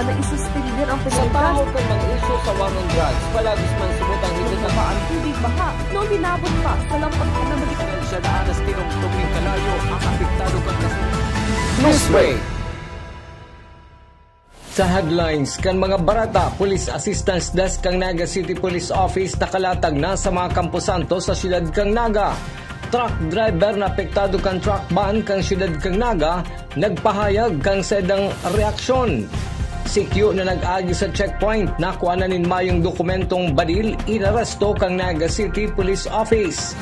na isuspender ang Sa penalidad. tao ka mga isyo sa war on drugs, palagis man subot ang higit na Ang tubig baha, noong hinabot pa sa lampas na nabigyan. siya na anas tinong tubig kalayo ang apektado kang kasunod. Newsbreak. Sa headlines, kan mga barata, Police Assistance Desk kang Naga City Police Office nakalatag na sa mga kampusanto sa siyudad kang Naga. Truck driver na apektado kang truck ban kang siyudad kang Naga, nagpahayag kang sedang reaksyon. Si Q na nag-agi sa checkpoint, nakuha na nin mayong dokumentong badil, inaresto kang Naga City Police Office.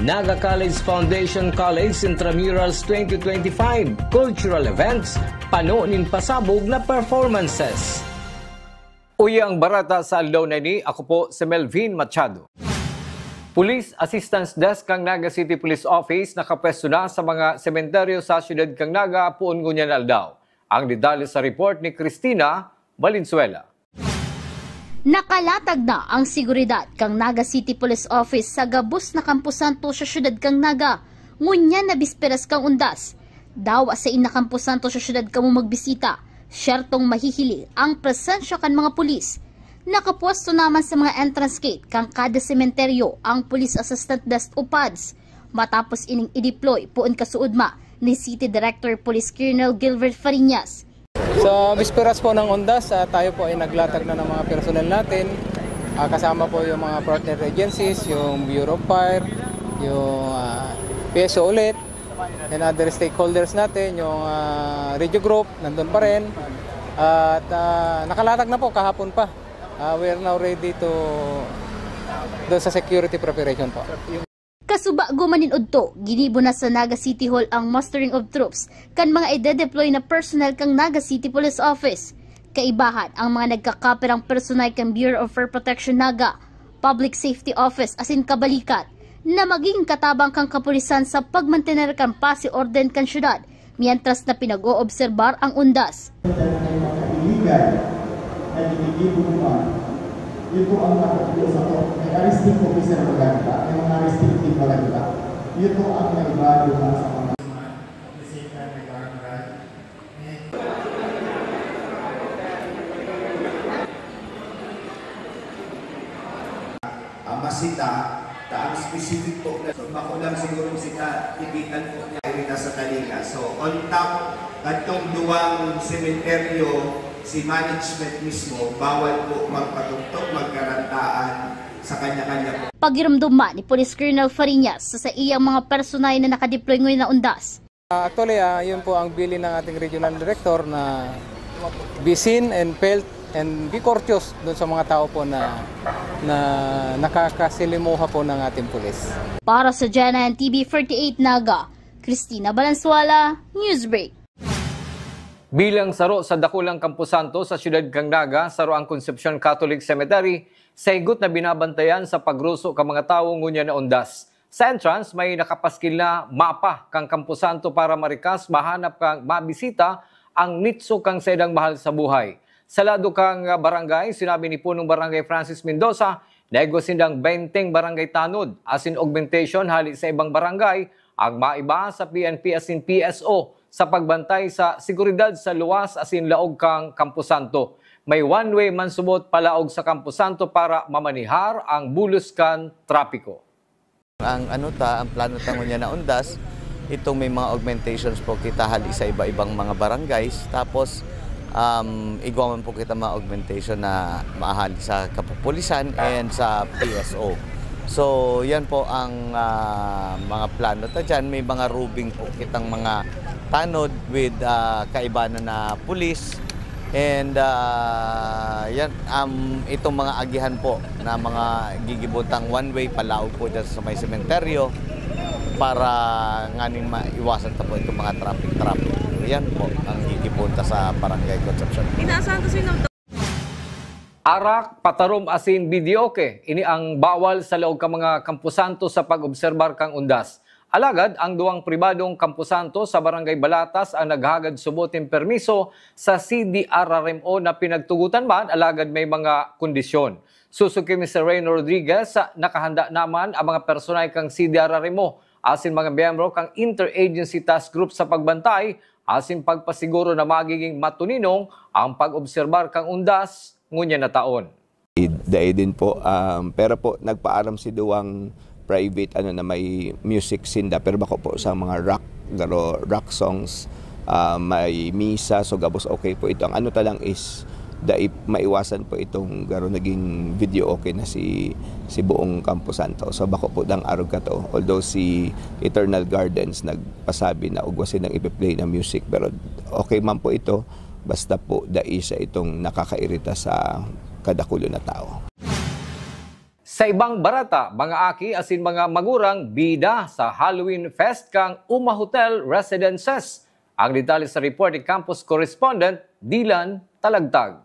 Naga College Foundation College Intramurals 2025 Cultural Events, panunin pasabog na performances. Uyang barata sa aldaw na ni, ako po si Melvin Machado. Police Assistance Desk kang Naga City Police Office nakapwesto na sa mga sementeryo sa siyudad kang Naga, puon ngunyan aldaw. Ang detalye sa report ni Cristina Valenzuela. Nakalatag na ang seguridad kang Naga City Police Office sa gabos na kampusanto sa siyudad kang Naga. Ngunyan na bisperas kang undas. Dawa sa inakampusanto sa siyudad kamo magbisita, syertong mahihili ang presensya kan mga pulis. Nakapwesto naman sa mga entrance gate kang kada sementeryo ang Police Assistant Desk o PADS. Matapos ining i-deploy puon kasuudma ni City Director Police Colonel Gilbert Fariñas. Sa bisperas po ng Ondas, tayo po ay naglatag na ng mga personel natin. Kasama po yung mga partner agencies, yung Bureau of Fire, yung PSO ulit, and other stakeholders natin, yung radio group, nandun pa rin. At nakalatag na po kahapon pa. We are now ready to doon sa security preparation po. Kasuba gumanin udto, ginibo na sa Naga City Hall ang mustering of troops kan mga ide-deploy na personnel kang Naga City Police Office. Kaibahan ang mga nagkakaperang personel kang Bureau of Fire Protection Naga, Public Safety Office asin kabalikat na maging katabang kang kapulisan sa pagmantener kan pasi orden kan syudad mientras na pinag-oobserbar ang undas. Yun po ang nakatuloy sa to. May arresting officer maganda, may mga arresting team maganda. Yun po ang nagbago na sa mga masita, ang specific po na ako lang siguro sika tipitan po niya rin sa Talinga. So on top, katong duwang sementeryo, si management mismo, bawal po magpatugtog, magkarantaan sa kanya-kanya po. Pagiramduma ni Police Colonel Fariñas sa iyang mga personay na nakadeploy ngayon na undas. Actually, yun po ang bilin ng ating regional director na be seen and felt and be courteous doon sa mga tao po na nakakasilimuha po ng ating pulis. Para sa Janayan TV 48 Naga, Cristina Valenzuela, Newsbreak. Bilang saro sa dakulang kampusanto sa siyudad kang Naga, saro ang Concepcion Catholic Cemetery, saygot na binabantayan sa pagruso ka mga tawo ngunya na undas. Sa entrance, may nakapaskil na mapa kang kampusanto para marikas, mahanap kang mabisita ang nitso kang sedang mahal sa buhay. Sa lado kang barangay, sinabi ni Punong Barangay Francis Mendoza, negosindang 20 barangay tanod, asin augmentation hali sa ibang barangay, ang maiba sa PNP asin PSO, sa pagbantay sa seguridad sa luwas asin laog kang kampusanto. May one-way man subot palaog sa kampusanto para mamanihar ang bulos kan trapiko. Ang plano tango niya na undas, itong may mga augmentations po kita hali sa iba-ibang mga barangays. Tapos igawan po kita mga augmentation na maahali sa kapupulisan and sa PSO. So yan po ang mga plano ta dyan. May mga rubing po kitang mga tanod with kaibanan na pulis. And yan, itong mga agihan po na mga gigibutang one-way palaog po dyan sa may sementeryo para nganing maiwasan ta po itong mga traffic. Yan po ang gigipunta sa Barangay Concepcion. Inaasahan kasi ng Arak, patarom asin bidyoke, ini ang bawal sa laog ka mga kampusanto sa pag-obserbar kang undas. Alagad, ang duwang pribadong kampusanto sa Barangay Balatas ang naghagad subotin permiso sa CDRRMO na pinagtugutan man, alagad may mga kondisyon. Susuki Mr. Reyno Rodriguez, nakahanda naman ang mga personay kang CDRRMO asin mga miyembro kang Interagency Task Group sa pagbantay asin pagpasiguro na magiging matuninong ang pag-obserbar kang undas ngunya na taon. Dahil din po, pero po nagpaaram si Duwang private na may music sinda, pero bako po sa mga rock songs, may misa, so gabos okay po ito. Ang talang is maiwasan po itong naging video okay na si buong Campo Santo. So bako po dang arog ka to. Although si Eternal Gardens nagpasabi na ugwasin ng ipi-play na music, pero okay man po ito basta po isa itong nakakairita sa kadakulo na tao. Sa ibang barata, mga aki asin mga magurang bida sa Halloween Fest kang Uma Hotel Residences. Ang detalye sa report ni campus correspondent Dylan Talagtag.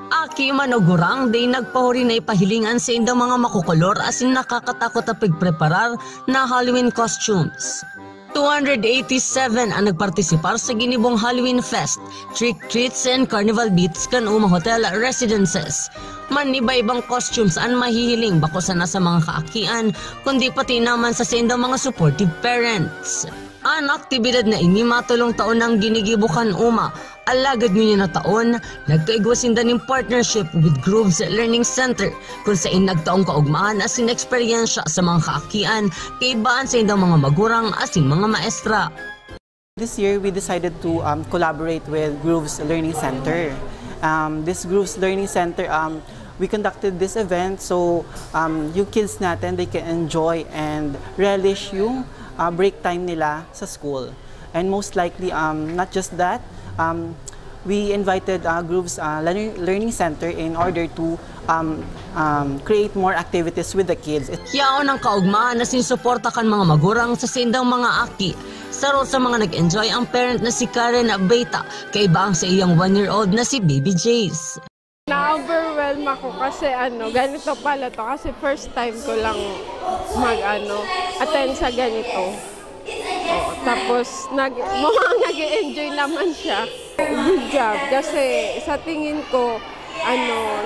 Aki manugurang day nagpahuri na ipahilingan sa indang mga makukolor asin nakakatakot na pagpreparar na Halloween costumes. 287 ang nagpartisipar sa ginibong Halloween Fest, Trick Treats and Carnival Beats kan Uma Hotel Residences. Man iba-ibang costumes ang mahihiling bako sana sa mga kaakian, kundi pati naman sa sindang mga supportive parents. Ang aktibidad na ini matulong taon ng ginigibukan Uma. Alagad niya na taon, nagkaigwasinda ng partnership with Grooves Learning Center kung saan nagtaong kaugmaan asin eksperyensya sa mga kaakian, kaibaan sa indang mga magurang asin mga maestra. This year, we decided to collaborate with Grooves Learning Center. This Grooves Learning Center, we conducted this event so yung kids natin, they can enjoy and relish yung break time nila sa school. And most likely, not just that, we invited Grooves Learning Center in order to create more activities with the kids. Yaon ang kaugmaan na sinusuporta kan mga magurang sa sindang mga aki. Saro sa mga nag-enjoy ang parent na si Karen Beta, kaibang sa iyang 1-year-old na si Baby Jace. Na-overwhelm ako kasi ganito pala to kasi first time ko lang attend sa ganito. Tapos nag-enjoy naman siya. Good job kasi sa tingin ko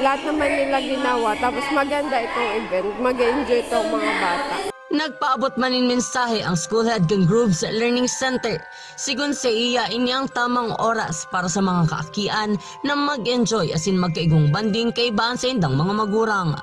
lahat naman nila ginawa tapos maganda itong event. Mag-enjoy itong mga bata. Nagpaabot manin mensahe ang school head ng Grooves Learning Center. Sigun sa iya, ini ang tamang oras para sa mga kaakian na mag-enjoy asin magkaigong banding kaibaan sa indang mga magurang.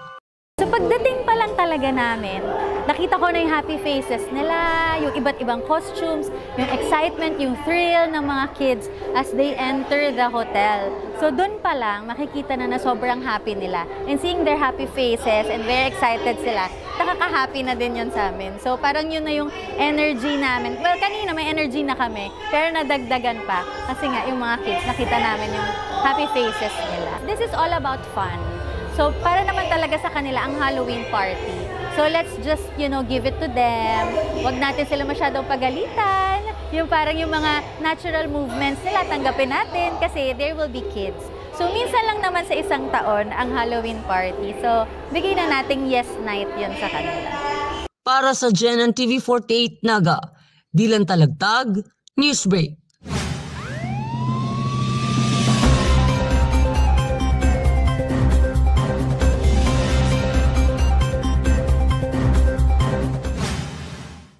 So pagdating pa lang talaga namin, nakita ko na yung happy faces nila, yung iba't ibang costumes, yung excitement, yung thrill ng mga kids as they enter the hotel. So doon pa lang, makikita na sobrang happy nila. And seeing their happy faces and very excited sila, nakaka-happy na din yun sa amin. So parang yun na yung energy namin. Well, kanina may energy na kami, pero nadagdagan pa. Kasi nga yung mga kids, nakita namin yung happy faces nila. This is all about fun. So, para naman talaga sa kanila ang Halloween party. So, let's just, give it to them. Huwag natin sila masyadong pagalitan. Yung parang yung mga natural movements nila, tanggapin natin kasi there will be kids. So, minsan lang naman sa isang taon ang Halloween party. So, bigay na nating yes night yun sa kanila. Para sa GNN TV 48 Naga, Dylan Talagtag, Newsbreak.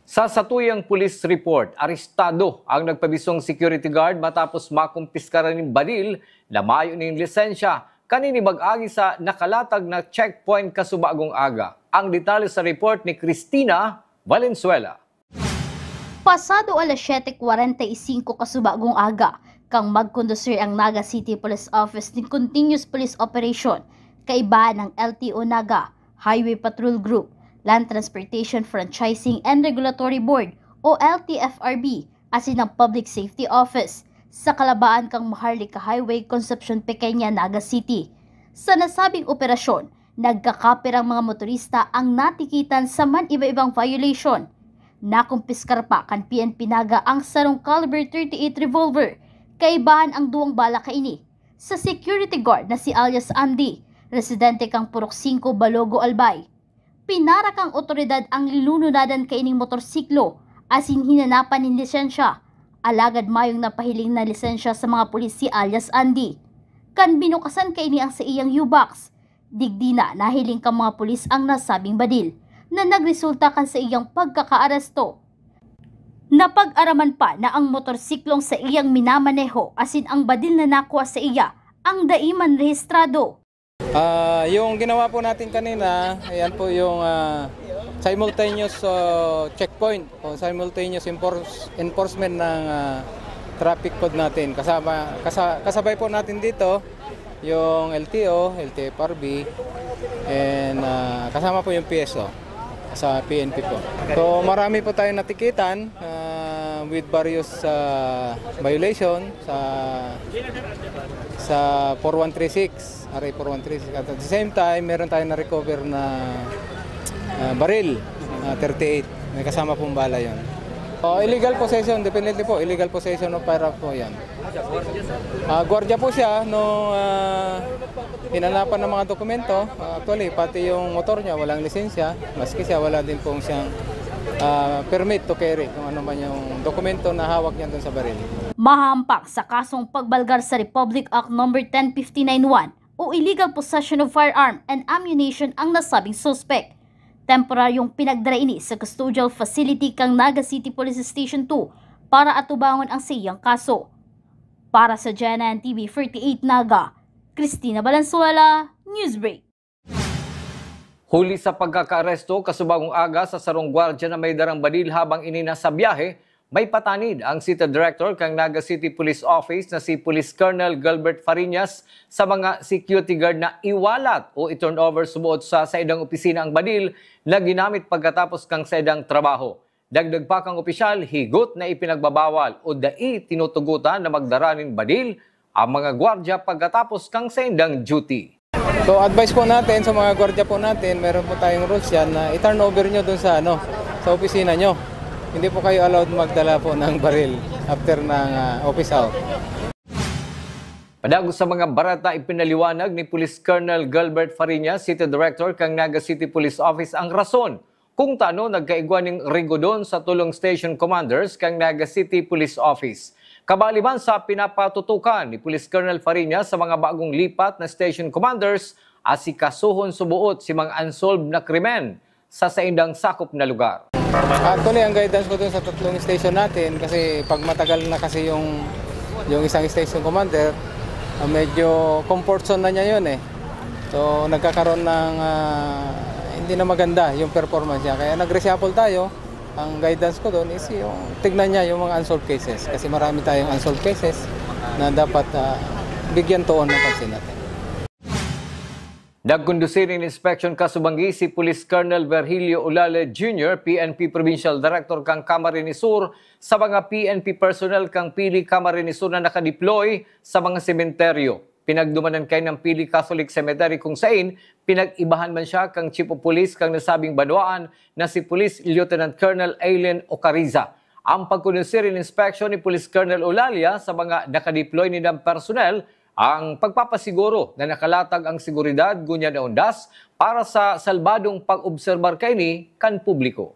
Sa satuyang police report, arestado ang nagpabisong security guard matapos makumpiskara ng baril na mayo ng lisensya kanini mag-agi sa nakalatag na checkpoint kasubagong aga. Ang detalye sa report ni Cristina Valenzuela. Pasado alas 7:45 kasubagong aga, kang magkondusir ang Naga City Police Office ng Continuous Police Operation, kaibaan ng LTO Naga, Highway Patrol Group, Land Transportation Franchising and Regulatory Board o LTFRB asin ng Public Safety Office sa kalabaan kang Maharlika Highway, Concepcion Pequeña, Naga City. Sa nasabing operasyon, nagkakapirang mga motorista ang natikitan sa man iba-ibang violation. Nakumpiskar pa kan PNP Naga ang sarong caliber 38 revolver, kaibaan ang duwang bala kaini. Sa security guard na si alias Andy, residente kang Purok 5, Balogo, Albay. Pinarak ang otoridad ang lilununadan kaining motorsiklo asin hinanapan ng lisensya. Alagad mayong napahiling na lisensya sa mga pulis si alias Andy. Kan binukasan kaini ang sa iyang U-box. Digdi na nahiling kang mga pulis ang nasabing badil na nagresulta kan sa iyang pagkakaaresto. Napag-araman pa na ang motorsiklong sa iyang minamaneho asin ang badil na nakuha sa iya ang daiman rehistrado. Yung ginawa po natin kanina, ayan po yung simultaneous checkpoint o simultaneous enforcement ng traffic code natin. Kasabay po natin dito yung LTO, LTFRB, and kasama po yung PSO sa PNP po. So marami po tayong natikitan with various violation sa 4136, RA 4136. At the same time, meron tayong na-recover na baril, 38. May kasama pong bala yun. Illegal possession, definitely po. Illegal possession of firearm po yan. Gwardiya po siya nung hinanapan ng mga dokumento. Actually, pati yung motor niya walang lisensya. Maski siya, wala din pong siyang permit to carry kung ano man yung dokumento na hawak niya doon sa baril. Mahampak sa kasong pagbalgar sa Republic Act No. 10591 o illegal possession of firearm and ammunition ang nasabing suspect. Temporaryong pinagdaraini sa custodial facility kang Naga City Police Station 2 para atubangon ang siyang kaso. Para sa GNN TV 48 Naga, Cristina Valenzuela, Newsbreak. Huli sa pagkakaaresto kasubagong aga sa sarong gwardya na may darang badil habang inina sa biyahe, may patanid ang City Director kang Naga City Police Office na si Police Colonel Gilbert Fariñas sa mga security guard na iwalat o i-turn over subuot sa saidang opisina ang badil na ginamit pagkatapos kang saidang trabaho. Dagdag pa kang opisyal, higot na ipinagbabawal o dai tinutugutan na magdaranin badil ang mga gwardya pagkatapos kang saidang duty. So advice po natin sa mga gwardya po natin, meron po tayong rules yan na i-turn over nyo dun sa opisina nyo. Hindi po kayo allowed magdala po ng baril after ng office out. Padagos sa mga barata, ipinaliwanag ni Police Colonel Gilbert Fariñas, City Director kang Naga City Police Office ang rason kung taano nagkaigwan ng rigodon sa tulong station commanders kang Naga City Police Office. Kabaliban sa pinapatutukan ni Police Colonel Fariñas sa mga bagong lipat na station commanders, asikasuhon subuot si mga unsolved na krimen sa saindang sakop na lugar. Actually, ang guidance ko dun sa tatlong station natin, kasi pag matagal na kasi yung isang station commander, medyo comfort zone na niya yun eh. So nagkakaroon ng hindi na maganda yung performance niya. Kaya nag-reshuffle tayo. Ang guidance ko doon is yung tignan niya yung mga unsolved cases. Kasi marami tayong unsolved cases na dapat bigyan tuon ng pansin natin. Nagkondusir ng inspection kasubanggi si Police Colonel Virgilio Ulale Jr., PNP Provincial Director kang Camarines Sur, sa mga PNP personnel kang Pili Camarines Sur na nakadeploy sa mga sementeryo. Pinagdumanan kay ng Pili Catholic Cemetery kung sain, pinag-ibahan man siya kang Chief of Police kang nasabing banwaan na si Police Lieutenant Colonel Aileen Ocariza. Ang pagkondusir ng inspection ni Police Colonel Ulalia sa mga nakadeploy nilang personnel ang pagpapasiguro na nakalatag ang seguridad gunya na undas para sa salbadong pag-obserbar kay ni kan publiko.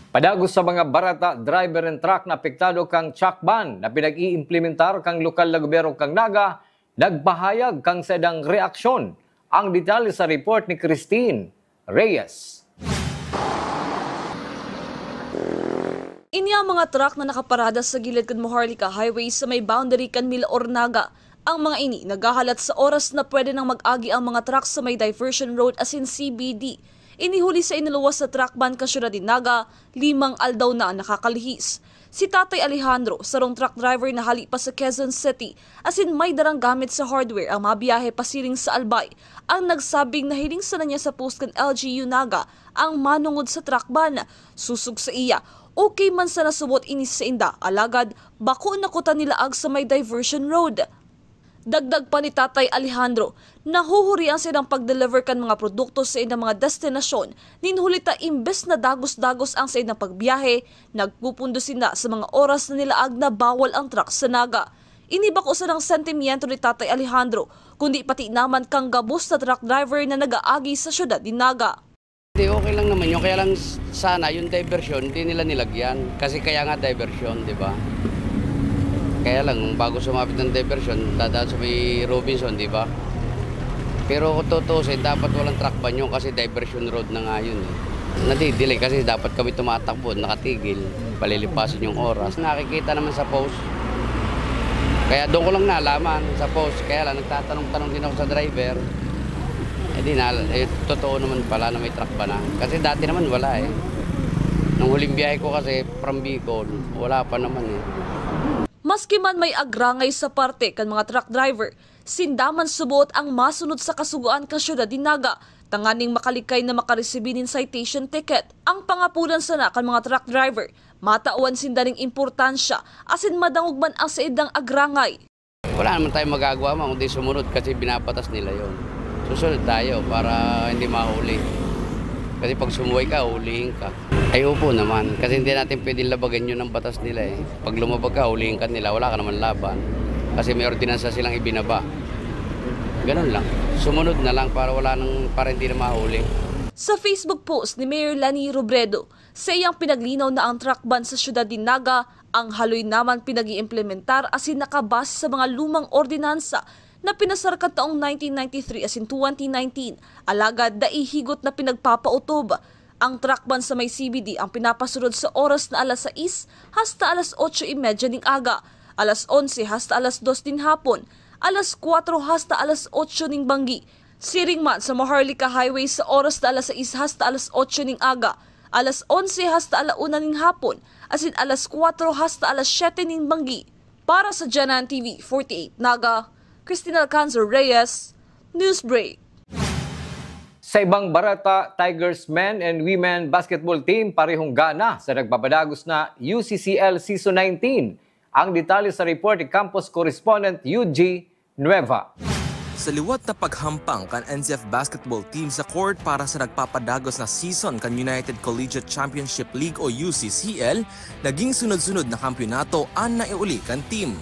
Padagos sa mga barata, driver and truck na apektado kang truck ban na pinag-iimplementar kang lokal na gobyerno kang Naga, nagpahayag kang sadang reaksyon. Ang detalye sa report ni Christine Reyes. Inya mga truck na nakaparada sa gilid kan Maharlika Highway sa may boundary kan Milaor Naga. Ang mga ini naghahalat sa oras na pwede nang mag-agi ang mga truck sa may diversion road as in CBD. Inihuli sa iniluwas sa truck ban kan Syudad Naga, 5 aldaw na nakakalihis. Si Tatay Alejandro, sarong truck driver na hali pa sa Quezon City, as in may darang gamit sa hardware ang mabiyahe pasiring sa Albay, ang nagsabing nahiling sa niya sa post kan LGU Naga ang manungod sa truck ban. Susug sa iya, okay man sa nasubot inis sa inda, alagad bako nakutan nila ag sa may diversion road. Dagdag pa ni Tatay Alejandro, nahuhurian silang pag-deliver kan mga produkto sa inang mga destinasyon, ninhulita imbes na dagos-dagos ang sa inang pagbiyahe, nagpupundo sila sa mga oras na nilaag na bawal ang truck sa Naga. Inibako sa ng sentimiento ni Tatay Alejandro, kundi pati naman kang gabos na truck driver na nag-aagi sa syudad ni Naga. Okay lang naman yun, kaya lang sana yung diversion, hindi nila nilagyan, kasi kaya nga diversion, di ba? Kaya lang, bago sumapit ng diversion, dadaan sa may Robinson, di ba? Pero kung tutusin, dapat walang truck ban yun kasi diversion road na nga yun. Nadidelay kasi dapat kami tumatakbo, nakatigil, palilipasin yung oras. Nakikita naman sa post. Kaya doon ko lang nalaman sa post. Kaya lang nagtatanong-tanong din ako sa driver. Totoo naman pala na may truck ban na. Kasi dati naman wala eh. Nung huling biyahe ko kasi from Bicol, wala pa naman eh. Maski man may agrangay sa parte kan mga truck driver, sindaman subuot ang masunod sa kasuguan ka syudad din Naga, tanganing makalikay na makaresibinin citation ticket. Ang pangapulan sana kan mga truck driver, matauan sindaning importansya asin madangog man ang saidang agrangay. Wala naman tayong magagawa man kundi sumunod kasi binapatas nila yon. Susunod tayo para hindi mahuli. Kasi pag sumuway ka, hulihin ka. Ay upo naman, kasi hindi natin pwedeng labagan yun ng batas nila eh. Pag lumabag ka, hulihin ka nila, wala ka naman laban. Kasi may ordinansa silang ibinaba. Ganun lang. Sumunod na lang para hindi na mahuli. Sa Facebook post ni Mayor Lani Robredo, sa iyang pinaglinaw na ang truck ban sa siyudad din Naga, ang haloy naman pinag-iimplementar asin nakabase sa mga lumang ordinansa na pinasar ka taong 1993 asin 2019, alagad daihigot na pinagpapautob. Ang truck ban sa may CBD ang pinapasunod sa oras na alas 6 hasta alas 8:30 ning aga, alas 11 hasta alas 2 din hapon, alas 4 hasta alas 8 ning banggi. Siring man sa Maharlika Highway sa oras na alas 6 hasta alas 8 ning aga, alas 11 hasta ala 1 ning hapon, asin alas 4 hasta alas 7 ning banggi. Para sa Janan TV 48 Naga, Cristina Alcanzo Reyes, Newsbreak. Sa ibang barata, Tigers men and women basketball team parehong gana sa nagpapadagos na UCCL Season 19. Ang detalye sa report ni campus correspondent UG Nueva. Sa liwat na paghampang kan NCF basketball team sa court para sa nagpapadagos na season kan United Collegiate Championship League o UCCL, naging sunod-sunod na kampyonato ang naiuli kan team.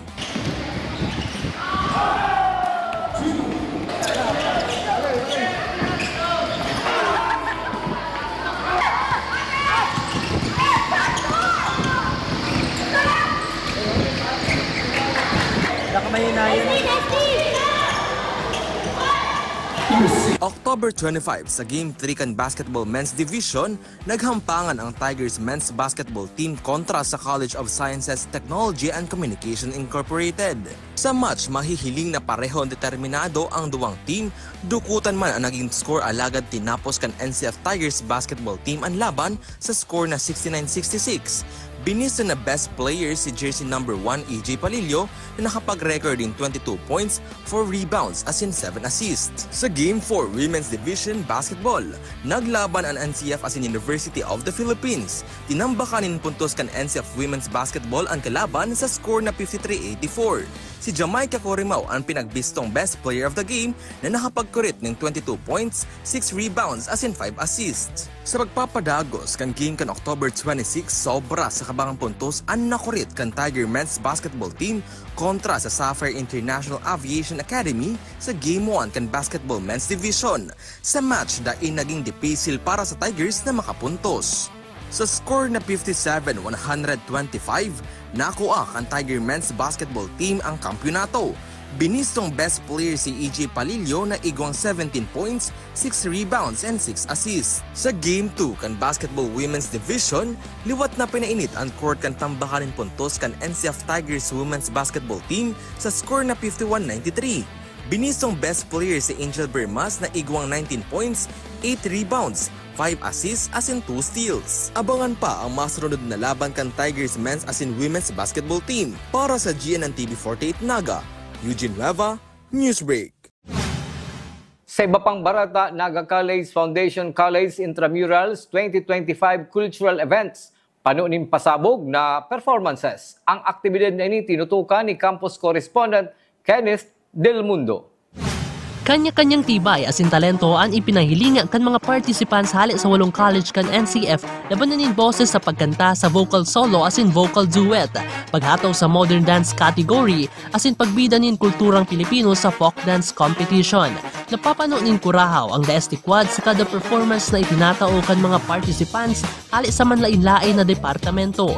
October 25 sa Game 3 kan Basketball Men's Division, naghampangan ang Tigers Men's Basketball Team kontra sa College of Sciences, Technology and Communication Incorporated. Sa match, mahihiling na pareho determinado ang duwang team, dukutan man ang naging score alagad tinapos kan NCF Tigers Basketball Team ang laban sa score na 69-66. Binista na best player si jersey number 1 EJ Palillo na nakapag-record in 22 points, 4 rebounds as in 7 assists. Sa Game 4 Women's Division Basketball, naglaban ang NCF as in University of the Philippines. Tinambakan in puntos kan NCF Women's Basketball ang kalaban sa score na 53-84. Si Jamaica Corimao ang pinagbistong best player of the game na nakapagkurit ng 22 points, 6 rebounds as in 5 assists. Sa pagpapadagos kan game kan October 26, sobra sa kabangang puntos ang nakurit kan Tiger Men's Basketball Team kontra sa Sapphire International Aviation Academy sa Game 1 kan Basketball Men's Division. Sa match, daing naging dipisil para sa Tigers na makapuntos. Sa score na 57-125, nakuha ang Tiger Men's Basketball Team ang kampyonato. Binistong best player si EJ Palillo na igwang 17 points, 6 rebounds and 6 assists. Sa Game 2 kan Basketball Women's Division, liwat na pinainit ang court kan tambakanin puntos kan NCF Tigers Women's Basketball Team sa score na 51-93. Binistong best player si Angel Bermas na igwang 19 points, 8 rebounds, 5 assists as in 2 steals. Abangan pa ang masunod na laban kan Tigers Men's as in Women's Basketball Team. Para sa GNN TV 48 Naga, Eugene Nueva, Newsbreak. Sa iba pang barata, Naga College Foundation College Intramurals 2025 Cultural Events. Panunin pasabog na performances. Ang aktibidad na ini tinutukan ni campus correspondent Kenneth Del Mundo. Kanya-kanyang tibay asin talento ang ipinahilinga kan mga participants hali sa 8 college kan NCF labanan in boses sa pagkanta sa vocal solo asin vocal duet, paghataw sa modern dance category asin pagbidanin kulturang Pilipino sa folk dance competition. Napapanood kurahaw ang Daestic Quad sa kada performance na itinatao kan mga participants hali sa manlain-lain na departamento.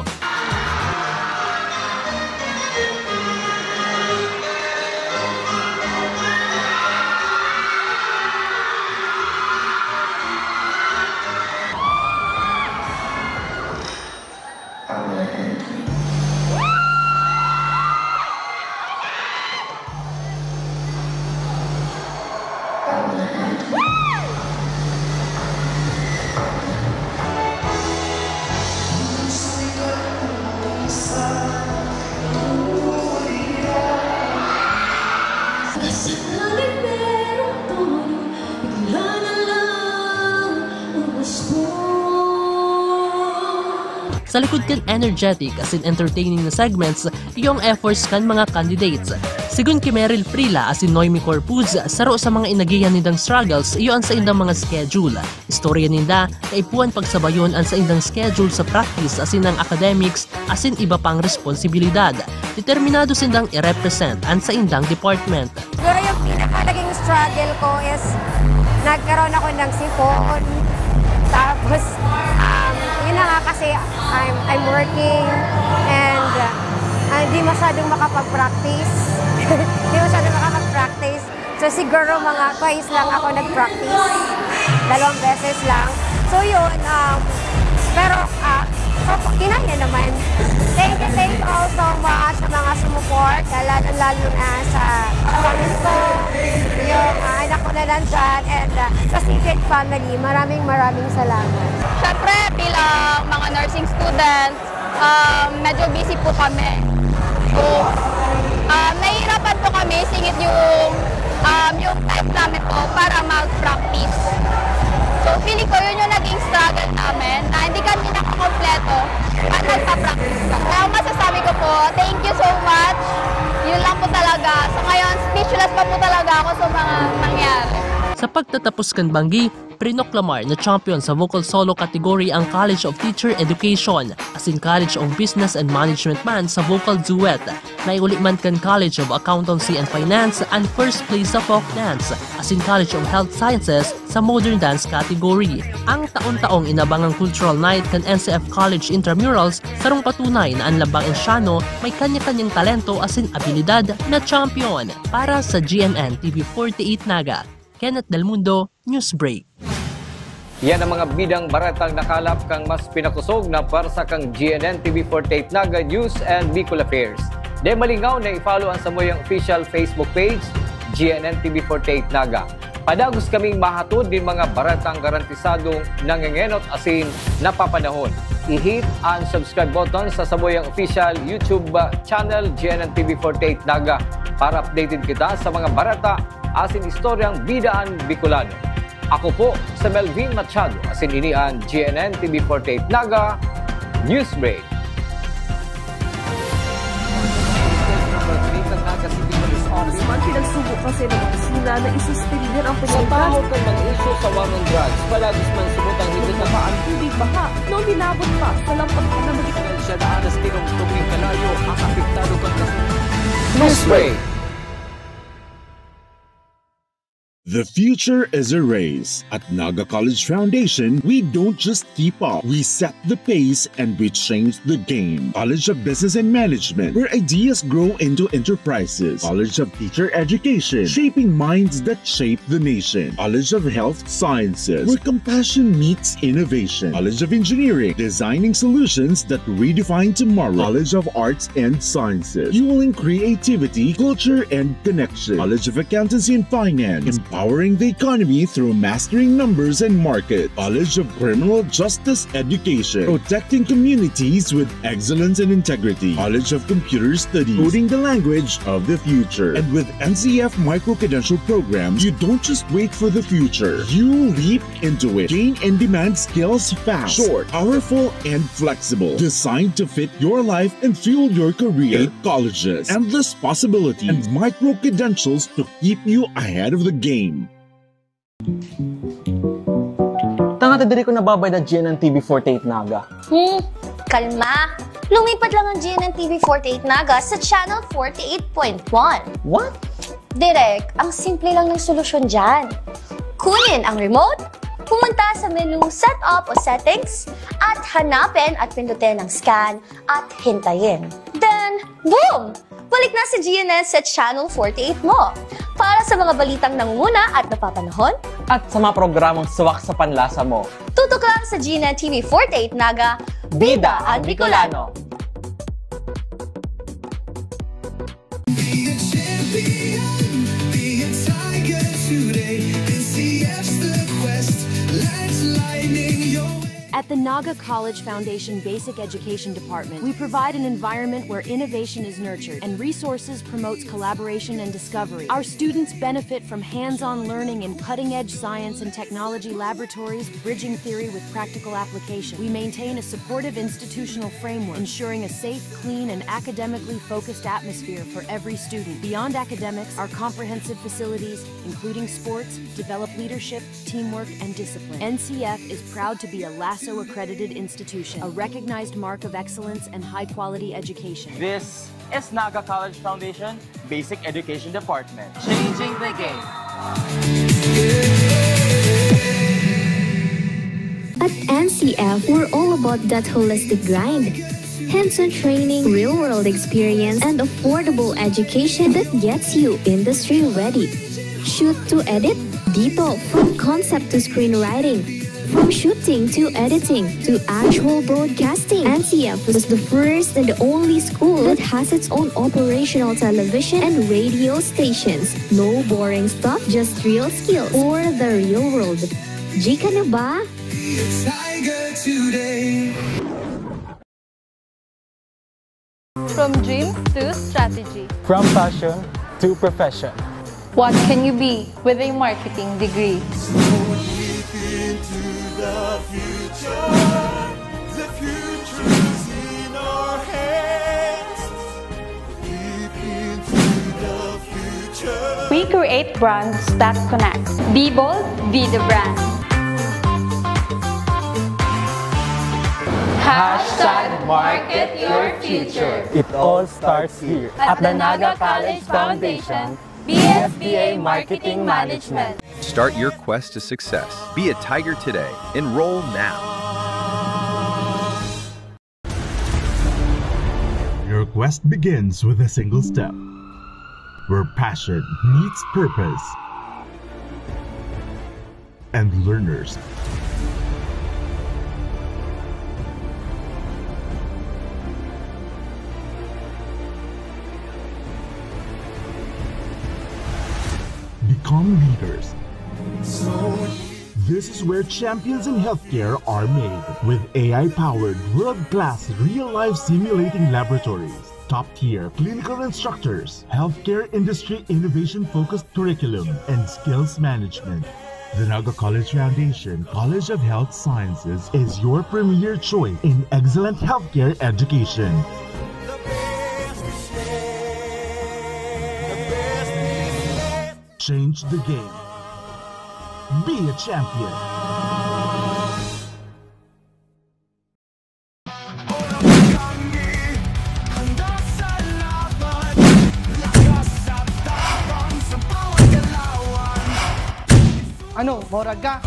Sa likod kan energetic as in entertaining na segments, iyong efforts kan mga candidates. Sigun kay Meryl Frila as in Noemi Corpuz, saro sa mga inagihan nindang struggles, iyon sa indang mga schedule. Istorya ninda, kaipuan pagsabayon an sa indang schedule sa practice as in ang academics as in iba pang responsibilidad. Determinado sindang i-represent an sa indang department. Siguro yung pinakalaging struggle ko is nagkaroon ako ng sipon. Tapos, yun na nga kasi I'm working and hindi masyadong makapag-practice. Hindi masyadong makapag-practice. So siguro mga twice lang ako nag-practice. 2 beses lang. So yun, pero kinaya naman. Thank you all so much sa mga sumuport, lalo na sa pamilya ko, yung anak ko na nandyan, and sa Secret Family, maraming salamat. Siyempre, bilang mga nursing students, medyo busy po kami. So, nahihirapan po kami singit yung time namin po para mag-practice. So, feeling ko yun yung naging struggle namin, na hindi kami nakakompleto at nagpa-practice ka. Kaya masasabi ko po, thank you so much. Yun lang po talaga. So ngayon, speechless pa po talaga ako sa mga nangyari. Sa pagtatapos kan Banggi, prinoklamar na champion sa vocal solo category ang College of Teacher Education, as in College of Business and Management man sa vocal duet. Naiuli man kan College of Accountancy and Finance and first place sa folk dance, as in College of Health Sciences sa modern dance category. Ang taon-taong inabangang cultural night kan NCF College Intramurals sarong patunay na ang Labang Ensyano may kanya-kanyang talento as in abilidad na champion. Para sa GMN TV48 Naga, Kenneth Del Mundo, Newsbreak. Yan ang mga bidang baratang nakalap kang mas pinakusog na para sa kang GNN TV48 Naga News and Bicol Affairs. De malingaw na i-follow ang samoyang official Facebook page, GNN TV48 Naga. Padagos kaming mahatod din mga baratang garantisadong nangengenot asin napapanahon. I-hit ang subscribe button sa samoyang official YouTube channel GNN TV48 Naga para updated kita sa mga barata asin istoryang bidaan Bicolano. Ako po sa Melvin Machado asin inian GNN TV48 Naga Newsbreak. Man pinagsubok kasi ng opisina na isuspender ang Sa tao ka ng isyo sa war on drugs, palagis man subot ang higit na paan tubig baka nung binabot pa sa lampag na magitan siya na anas tinong tubig kalayo ang apektado kang Newsbreak. The future is a race. At Naga College Foundation, we don't just keep up, we set the pace and we change the game. College of Business and Management, where ideas grow into enterprises. College of Teacher Education, shaping minds that shape the nation. College of Health Sciences, where compassion meets innovation. College of Engineering, designing solutions that redefine tomorrow. College of Arts and Sciences, fueling creativity, culture, and connection. College of Accountancy and Finance, empowering the economy through mastering numbers and market. College of Criminal Justice Education, protecting communities with excellence and integrity. College of Computer Studies, coding the language of the future. And with NCF micro-credential programs, you don't just wait for the future, you leap into it. Gain and demand skills fast, short, powerful, and flexible. Designed to fit your life and fuel your career. 8 colleges, endless possibilities, and micro-credentials to keep you ahead of the game. Tanga ta diri ko nababay na GNN TV48 Naga. Kalma. Lumipat lang ang GNN TV48 Naga sa channel 48.1. What? Direk, ang simple lang ng solusyon dyan. Kunin ang remote, pumunta sa menu Setup o Settings, at hanapin at pindutin ang Scan at hintayin. Then, boom! Balik na si GNN sa Channel 48 mo. Para sa mga balitang nangunguna at napapanahon, at sa mga programang suwak sa panlasa mo. Tutok lang sa GNN TV48 Naga, Bida ang Bicolano. At the Naga College Foundation Basic Education Department, we provide an environment where innovation is nurtured and resources promotes collaboration and discovery. Our students benefit from hands-on learning in cutting-edge science and technology laboratories, bridging theory with practical application. We maintain a supportive institutional framework, ensuring a safe, clean, and academically focused atmosphere for every student. Beyond academics, our comprehensive facilities, including sports, develop leadership, teamwork, and discipline. NCF is proud to be a LASSO accredited institution, a recognized mark of excellence and high-quality education. This is Naga College Foundation Basic Education Department, changing the game. At NCF, we're all about that holistic grind. Hands-on training, real-world experience, and affordable education that gets you industry ready. Shoot to edit, dito from concept to screenwriting. From shooting to editing to actual broadcasting, NCF was the first and only school that has its own operational television and radio stations. No boring stuff, just real skills for the real world. Jika na ba? Tiger today. From dreams to strategy. From passion to profession. What can you be with a marketing degree? The future is in our hands. Deep into the future. We create brands that connect. Be bold, be the brand. Hashtag market your future. It all starts here At the Naga College Foundation, BSBA Marketing Management. Start your quest to success. Be a Tiger today. Enroll now. Your quest begins with a single step, where passion meets purpose, and learners become leaders. This is where champions in healthcare are made, with AI-powered, world-class, real-life simulating laboratories, top-tier clinical instructors, healthcare industry innovation-focused curriculum, and skills management. The Naga College Foundation College of Health Sciences is your premier choice in excellent healthcare education. Change the game. Be a champion. Ano, morag ka?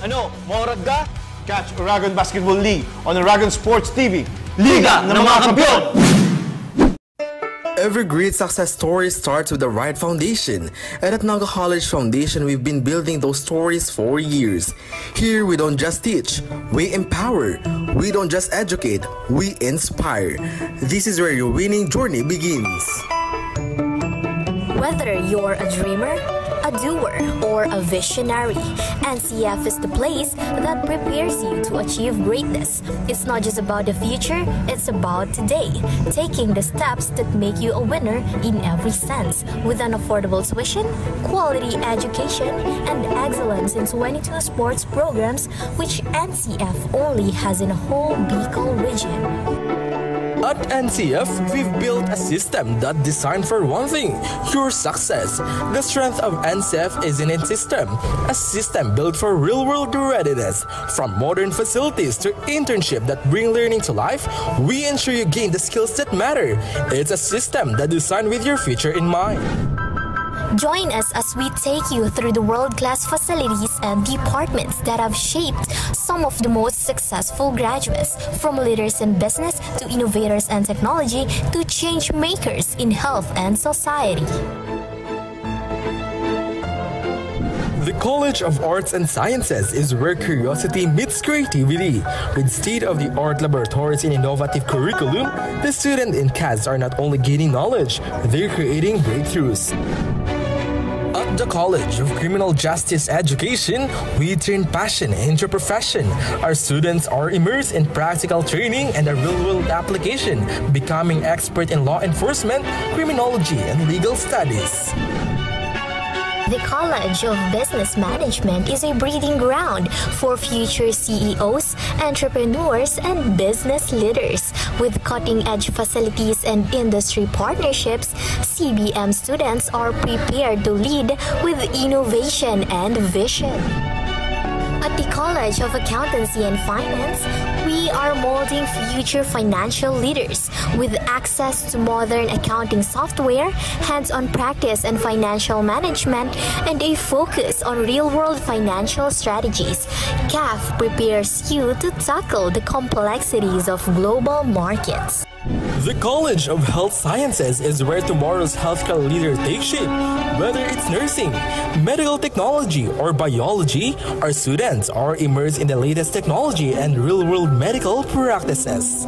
Ano, maurag ka? Catch Uragon Basketball League on Uragon Sports TV. Liga ng mga Kampiyon! Every great success story starts with the right foundation. And at Naga College Foundation, we've been building those stories for years. Here, we don't just teach, we empower. We don't just educate, we inspire. This is where your winning journey begins. Whether you're a dreamer, a doer or a visionary, NCF is the place that prepares you to achieve greatness. It's not just about the future, it's about today, taking the steps that make you a winner in every sense, with an affordable tuition, quality education, and excellence in 22 sports programs, which NCF only has in a whole Bicol region. At NCF, we've built a system that's designed for one thing, your success. The strength of NCF is in its system, a system built for real-world readiness. From modern facilities to internship that bring learning to life, we ensure you gain the skills that matter. It's a system that's designed with your future in mind. Join us as we take you through the world-class facilities and departments that have shaped some of the most successful graduates, from leaders in business to innovators and technology to change makers in health and society. The College of Arts and Sciences is where curiosity meets creativity. With state-of-the-art laboratories and innovative curriculum, the students in CAS are not only gaining knowledge, they're creating breakthroughs. At the College of Criminal Justice Education, we turn passion into profession. Our students are immersed in practical training and a real-world application, becoming expert in law enforcement, criminology, and legal studies. The College of Business Management is a breeding ground for future CEOs, entrepreneurs, and business leaders. With cutting-edge facilities and industry partnerships, CBM students are prepared to lead with innovation and vision. At the College of Accountancy and Finance, we are molding future financial leaders with access to modern accounting software, hands-on practice and financial management, and a focus on real-world financial strategies. CAF prepares you to tackle the complexities of global markets. The College of Health Sciences is where tomorrow's healthcare leaders take shape. Whether it's nursing, medical technology, or biology, our students are immersed in the latest technology and real-world medical practices.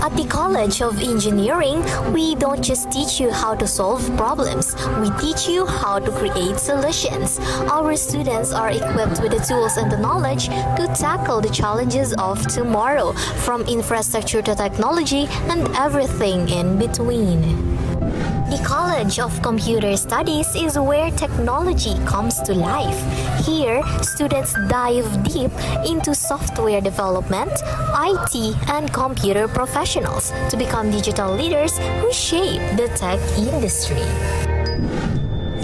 At the College of Engineering, we don't just teach you how to solve problems, we teach you how to create solutions. Our students are equipped with the tools and the knowledge to tackle the challenges of tomorrow, from infrastructure to technology and everything in between. The College of Computer Studies is where technology comes to life. Here, students dive deep into software development, IT, and computer professionals to become digital leaders who shape the tech industry.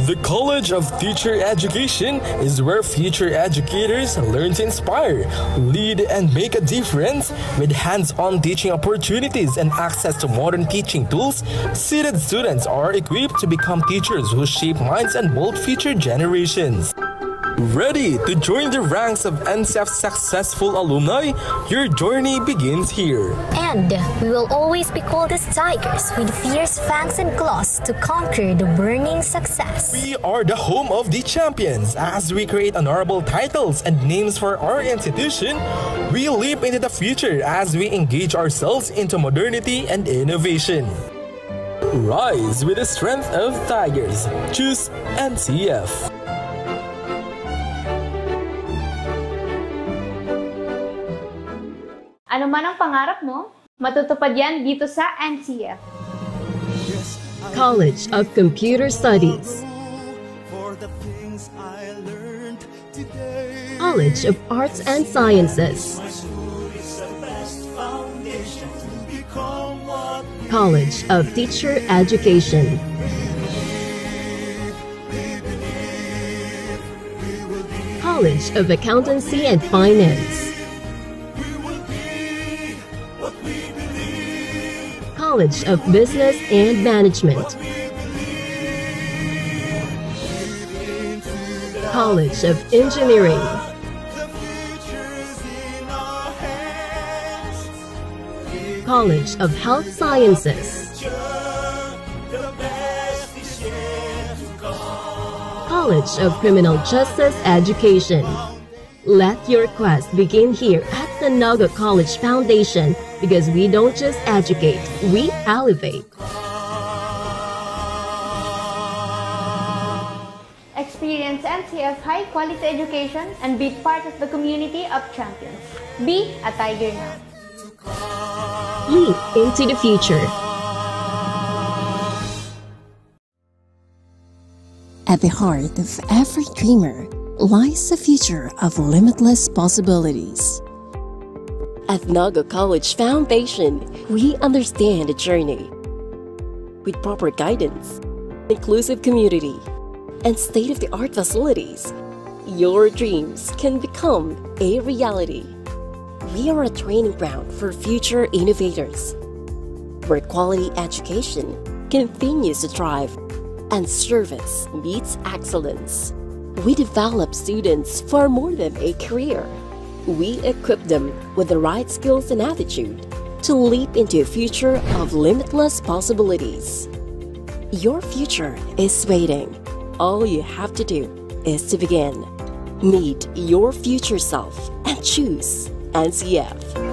The College of Teacher Education is where future educators learn to inspire, lead, and make a difference. With hands-on teaching opportunities and access to modern teaching tools, seated students are equipped to become teachers who shape minds and mold future generations. Ready to join the ranks of NCF's successful alumni? Your journey begins here. And we will always be called as tigers with fierce fangs and claws to conquer the burning success. We are the home of the champions. As we create honorable titles and names for our institution, we leap into the future as we engage ourselves into modernity and innovation. Rise with the strength of tigers. Choose NCF. Ano man ang pangarap mo, matutupad yan dito sa NCF. College of Computer Studies, College of Arts and Sciences, College of Teacher Education, College of Accountancy and Finance, College of Business and Management, College of Engineering, College of Health Sciences, College of Criminal Justice Education. Let your quest begin here at the Naga College Foundation, because we don't just educate, we elevate. experience NCF high-quality education and be part of the community of champions. Be a Tiger now. Leap into the future. At the heart of every dreamer lies the future of limitless possibilities. At Naga College Foundation, we understand the journey. With proper guidance, inclusive community, and state-of-the-art facilities, your dreams can become a reality. We are a training ground for future innovators, where quality education continues to thrive and service meets excellence. We develop students for more than a career. We equip them with the right skills and attitude to leap into a future of limitless possibilities. Your future is waiting. All you have to do is to begin. Meet your future self and choose NCF.